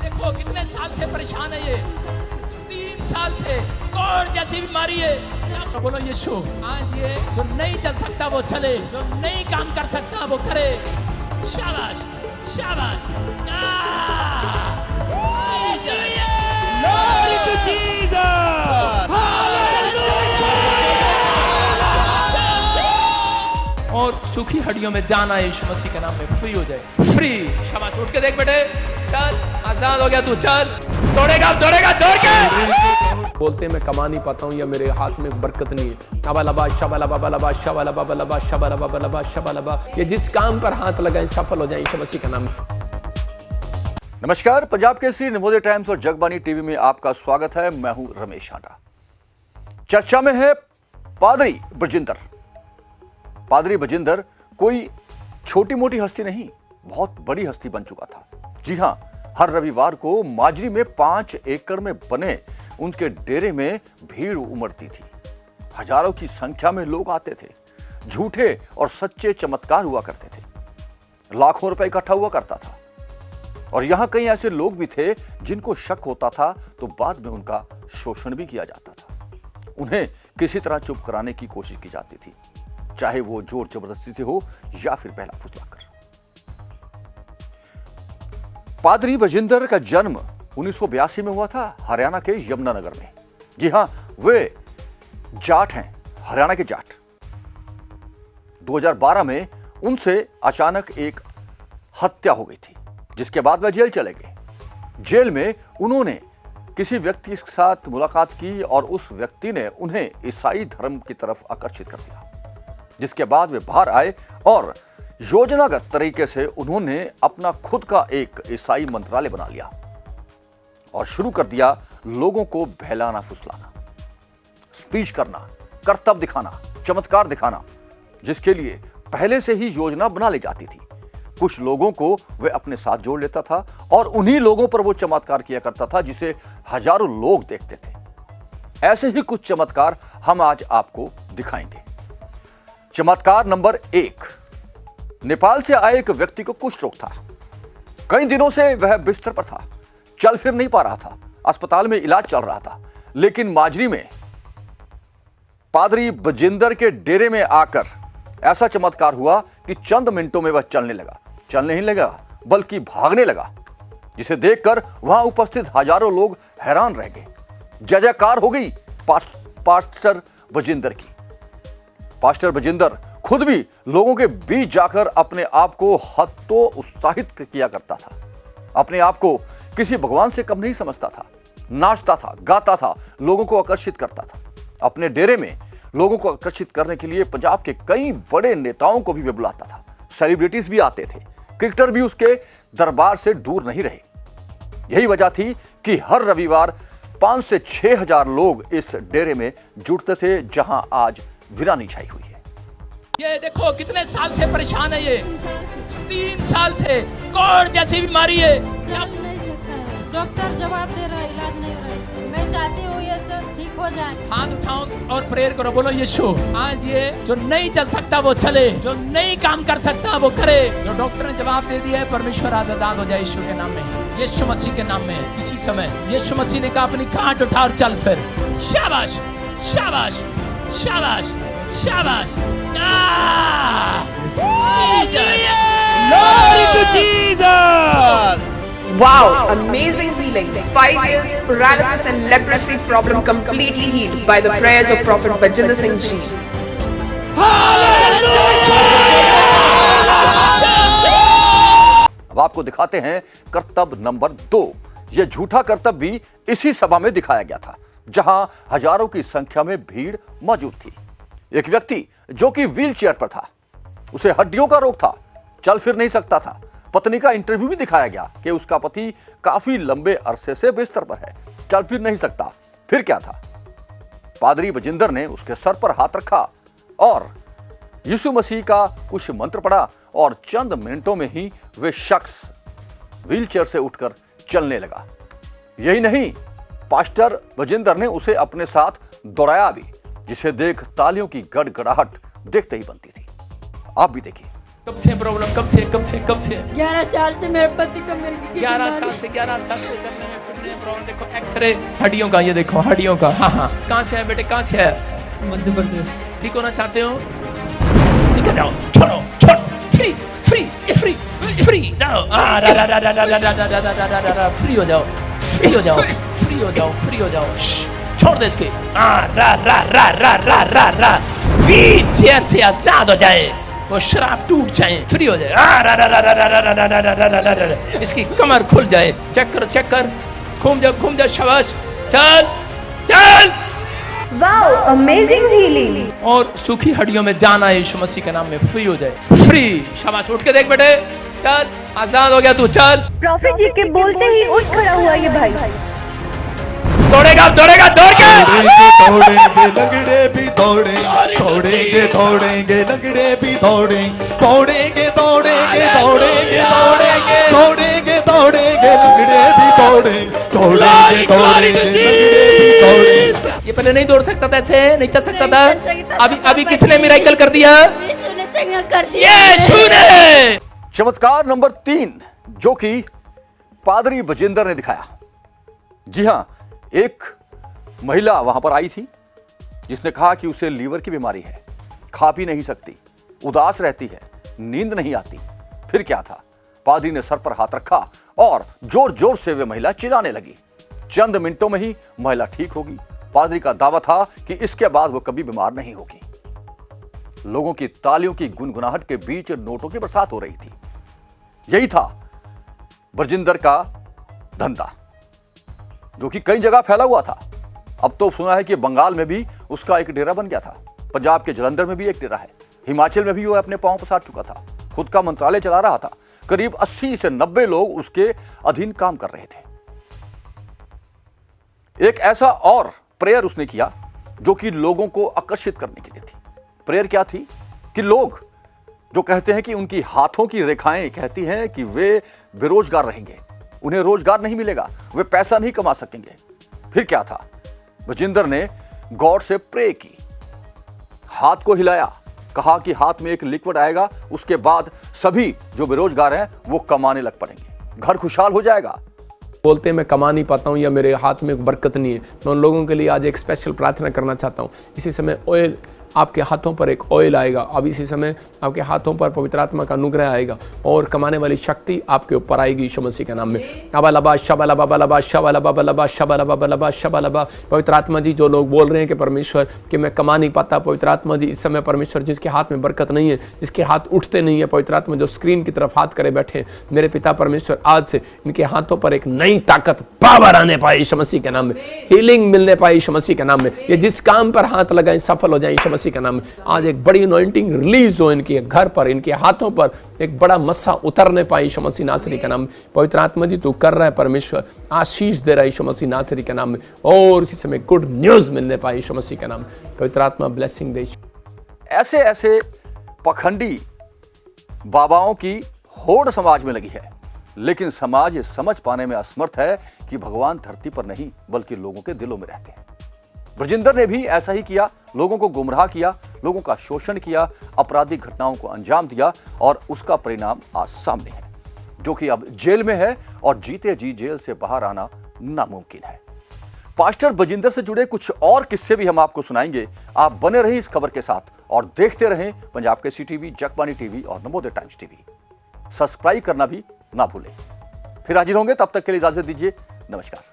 देखो कितने साल से परेशान है ये, 3 साल से कोढ़ जैसी बीमारी है। तो बोलो यीशु, आज ये जो नहीं चल सकता वो चले, जो नहीं काम कर सकता वो करे। शाबाश शाबाश। Glory to Jesus! और सूखी हड्डियों में जाना यीशु मसीह के नाम में फ्री हो जाए। फ्री। शाबाश, उठ के देख बेटे, चल, आजाद हो गया तू, चल। दौड़ेगा दौड़ेगा, दौड़ के। बोलते मैं कमा नहीं पाता हूँ या मेरे हाथ में बरकत नहीं है। अबा शबा ये जिस काम पर हाथ लगाए सफल हो जाए यीशु मसीह का नाम। नमस्कार, पंजाब केसरी, नवोदय टाइम्स और जगबानी टीवी में आपका स्वागत है। मैं हूं रमेश हांडा। चर्चा में है पादरी बरजिंदर। पादरी बरजिंदर कोई छोटी मोटी हस्ती नहीं, बहुत बड़ी हस्ती बन चुका था। जी हां, हर रविवार को माजरी में 5 एकड़ में बने उनके डेरे में भीड़ उमड़ती थी। हजारों की संख्या में लोग आते थे। झूठे और सच्चे चमत्कार हुआ करते थे। लाखों रुपए इकट्ठा हुआ करता था। और यहां कई ऐसे लोग भी थे जिनको शक होता था तो बाद में उनका शोषण भी किया जाता था। उन्हें किसी तरह चुप कराने की कोशिश की जाती थी, चाहे वो जोर जबरदस्ती से हो या फिर बहला फुसलाकर। पादरी बरजिंदर का जन्म 1982 में हुआ था, हरियाणा के यमुनानगर में। जी हां, वे जाट हैं, हरियाणा के जाट। 2012 में उनसे अचानक एक हत्या हो गई थी, जिसके बाद वह जेल चले गए। जेल में उन्होंने किसी व्यक्ति के साथ मुलाकात की और उस व्यक्ति ने उन्हें ईसाई धर्म की तरफ आकर्षित कर दिया, जिसके बाद वे बाहर आए और योजनागत तरीके से उन्होंने अपना खुद का एक ईसाई मंत्रालय बना लिया और शुरू कर दिया लोगों को बहलाना फुसलाना, स्पीच करना, करतब दिखाना, चमत्कार दिखाना, जिसके लिए पहले से ही योजना बना ली जाती थी। कुछ लोगों को वे अपने साथ जोड़ लेता था और उन्हीं लोगों पर वो चमत्कार किया करता था जिसे हजारों लोग देखते थे। ऐसे ही कुछ चमत्कार हम आज आपको दिखाएंगे। चमत्कार नंबर 1, नेपाल से आए एक व्यक्ति को कुष्ठ रोग था। कई दिनों से वह बिस्तर पर था, चल फिर नहीं पा रहा था, अस्पताल में इलाज चल रहा था। लेकिन माजरी में पादरी बरजिंदर के डेरे में आकर ऐसा चमत्कार हुआ कि चंद मिनटों में वह चलने लगा। चलने ही लगा बल्कि भागने लगा, जिसे देखकर वहां उपस्थित हजारों लोग हैरान रह गए। जय जयकार हो गई पास्टर बरजिंदर की। पास्टर बरजिंदर खुद भी लोगों के बीच जाकर अपने आप को हतोत्साहित किया करता था। अपने आप को किसी भगवान से कम नहीं समझता था। नाचता था, गाता था, लोगों को आकर्षित करता था। अपने डेरे में लोगों को आकर्षित करने के लिए पंजाब के कई बड़े नेताओं को भी वे बुलाता था। सेलिब्रिटीज भी आते थे। क्रिकेटर भी उसके दरबार से दूर नहीं रहे। यही वजह थी कि हर रविवार 5 से 6 हजार लोग इस डेरे में जुटते थे, जहां आज वीरानी छाई हुई है। ये देखो कितने साल से परेशान है ये, 3 साल से कोढ़ जैसी बीमारी है। चल नहीं सकता है, डॉक्टर जवाब दे रहा है, इलाज नहीं हो रहा है इसको। मैं चाहती हूँ ये चीज ठीक हो जाए। हाथ उठाओ और प्रेयर करो, बोलो यीशु, आज ये जो नहीं चल सकता वो चले, जो नहीं काम कर सकता वो करे। जो डॉक्टर ने जवाब दे दिया है, परमेश्वर आजाद हो जाए यीशु के नाम में, यीशु मसीह के नाम में। इसी समय यीशु मसीह ने कहा अपनी खाट उठा और चल फिर। शाबाश शाबाश शाबाश शाबाश। Glory to Jesus! Wow, amazing healing. 5 years paralysis and leprosy problem completely healed by the prayers of Prophet Barjinder Singh Ji. अब आपको दिखाते हैं करतब नंबर 2। यह झूठा करतब भी इसी सभा में दिखाया गया था, जहां हजारों की संख्या में भीड़ मौजूद थी। एक व्यक्ति जो कि व्हील चेयर पर था, उसे हड्डियों का रोग था, चल फिर नहीं सकता था। पत्नी का इंटरव्यू भी दिखाया गया कि उसका पति काफी लंबे अरसे से बिस्तर पर है, चल फिर नहीं सकता। फिर क्या था? पादरी बरजिंदर ने उसके सर पर हाथ रखा और यीशु मसीह का कुछ मंत्र पढ़ा और चंद मिनटों में ही वे शख्स व्हीलचेयर से उठकर चलने लगा। यही नहीं, पास्टर बरजिंदर ने उसे अपने साथ दौड़ाया भी, जिसे देख तालियों की गड़गड़ाहट देखते ही बनती थी। आप भी देखिए। कब से प्रॉब्लम, कब से 11 साल से मेरे पति को मेरे की 11 साल से चलने में फिरने में प्रॉब्लम। देखो एक्सरे हड्डियों का, ये देखो हड्डियों का। हाँ, कहाँ से है बेटे, कहाँ से है? मध्य प्रदेश। ठीक होना चाहते हो, निकल जाओ, छोड़ो, फ्री फ्री फ्री फ्री जाओ, फ्री हो जाओ, फ्री हो जाओ, फ्री हो जाओ, फ्री हो जाओ, छोड़ दे इसके। व्हील चेयर से आजाद हो जाए, वो शराब टूट जाए, फ्री हो जाए, इसकी कमर खुल जाए। चेक कर, घूम जाओ, शाबाश, चल। Wow, amazing healing. और सूखी हड्डियों में जाना यीशु मसीह के नाम में फ्री हो जाए, फ्री। शाबाश, उठ के देख बेटे, चल, आजाद हो गया तू, चल। प्रॉफिट जी के बोलते ही उठ खड़ा हुआ ये भाई। दौड़ेगा, दौड़ के दौड़ेंगे लगड़े भी दौड़ेंगे लगड़े भी दौड़ेंगे लगड़े भी ये पहले नहीं दौड़ सकता था, ऐसे नहीं चल सकता था। अभी किसने मिराकल कर दिया? यीशु ने। चमत्कार नंबर 3 जो कि पादरी बजिंदर ने दिखाया। जी हां, एक महिला वहां पर आई थी जिसने कहा कि उसे लीवर की बीमारी है, खा पी नहीं सकती, उदास रहती है, नींद नहीं आती। फिर क्या था, पादरी ने सर पर हाथ रखा और जोर जोर से वे महिला चिल्लाने लगी। चंद मिनटों में ही महिला ठीक होगी। पादरी का दावा था कि इसके बाद वो कभी बीमार नहीं होगी। लोगों की तालियों की गुनगुनाहट के बीच नोटों की बरसात हो रही थी। यही था बरजिंदर का धंधा, जो कि कई जगह फैला हुआ था। अब तो सुना है कि बंगाल में भी उसका एक डेरा बन गया था, पंजाब के जलंधर में भी एक डेरा है, हिमाचल में भी वो अपने पांव पसार चुका था, खुद का मंत्रालय चला रहा था। करीब 80 से 90 लोग उसके अधीन काम कर रहे थे। एक ऐसा और प्रेयर उसने किया जो कि लोगों को आकर्षित करने के लिए थी। प्रेयर क्या थी कि लोग जो कहते हैं कि उनकी हाथों की रेखाएं कहती हैं कि वे बेरोजगार रहेंगे, उन्हें रोजगार नहीं मिलेगा, वे पैसा नहीं कमा सकेंगे। फिर क्या था, बजिंदर ने गॉड से प्रे की, हाथ को हिलाया, कहा कि हाथ में एक लिक्विड आएगा, उसके बाद सभी जो बेरोजगार हैं वो कमाने लग पड़ेंगे, घर खुशहाल हो जाएगा। बोलते हैं मैं कमा नहीं पाता हूँ या मेरे हाथ में बरकत नहीं है, मैं उन लोगों के लिए आज एक स्पेशल प्रार्थना करना चाहता हूँ। इसी समय ऑयल आपके हाथों पर एक ऑयल आएगा। अब इसी समय आपके हाथों पर पवित्र आत्मा का अनुग्रह आएगा और कमाने वाली शक्ति आपके ऊपर आएगी यीशु मसीह के नाम में। अबालबा शबालबा बलबा शबालबा बलबा शबालबा बलबा शबालबा। पवित्र आत्मा जी, जो लोग बोल रहे हैं कि परमेश्वर कि मैं कमा नहीं पाता, पवित्र आत्मा जी इस समय परमेश्वर जिसके हाथ में बरकत नहीं है, जिसके हाथ उठते नहीं है, पवित्र आत्मा जो स्क्रीन की तरफ हाथ करे बैठे हैं, मेरे पिता परमेश्वर आज से इनके हाथों पर एक नई ताकत पावर आने पाए यीशु मसीह के नाम में, हीलिंग मिलने पाए यीशु मसीह के नाम में। ये जिस काम पर हाथ लगाएं सफल हो जाए यीशु मसीह के नाम में। आज एक बड़ी अनॉइंटिंग रिलीज हो इनके घर पर, इनके हाथों पर एक बड़ा मस्सा उतरने पाए यीशु मसीह नासरी के नाम में। पवित्र आत्मा जी तू कर रहा है परमेश्वर, आशीष दे रहा है यीशु मसीह नासरी के नाम में, और इसी समय गुड न्यूज मिलने पाए यीशु मसीह के नाम में। पवित्र आत्मा ब्लेसिंग दे। ऐसे ऐसे पखंडी बाबाओं की होड़ समाज में लगी है, लेकिन समाज ये समझ पाने में असमर्थ है कि भगवान धरती पर नहीं बल्कि लोगों के दिलों में रहते हैं। बरजिंदर ने भी ऐसा ही किया, लोगों को गुमराह किया, लोगों का शोषण किया, आपराधिक घटनाओं को अंजाम दिया, और उसका परिणाम आज सामने है, जो कि अब जेल में है और जीते जी जेल से बाहर आना नामुमकिन है। पास्टर बरजिंदर से जुड़े कुछ और किस्से भी हम आपको सुनाएंगे। आप बने रहिए इस खबर के साथ और देखते रहें पंजाब केसरी टीवी, जगबानी टीवी और नवोदय टाइम्स टीवी। सब्सक्राइब करना भी ना भूलें। फिर हाजिर होंगे, तब तक के लिए इजाजत दीजिए। नमस्कार।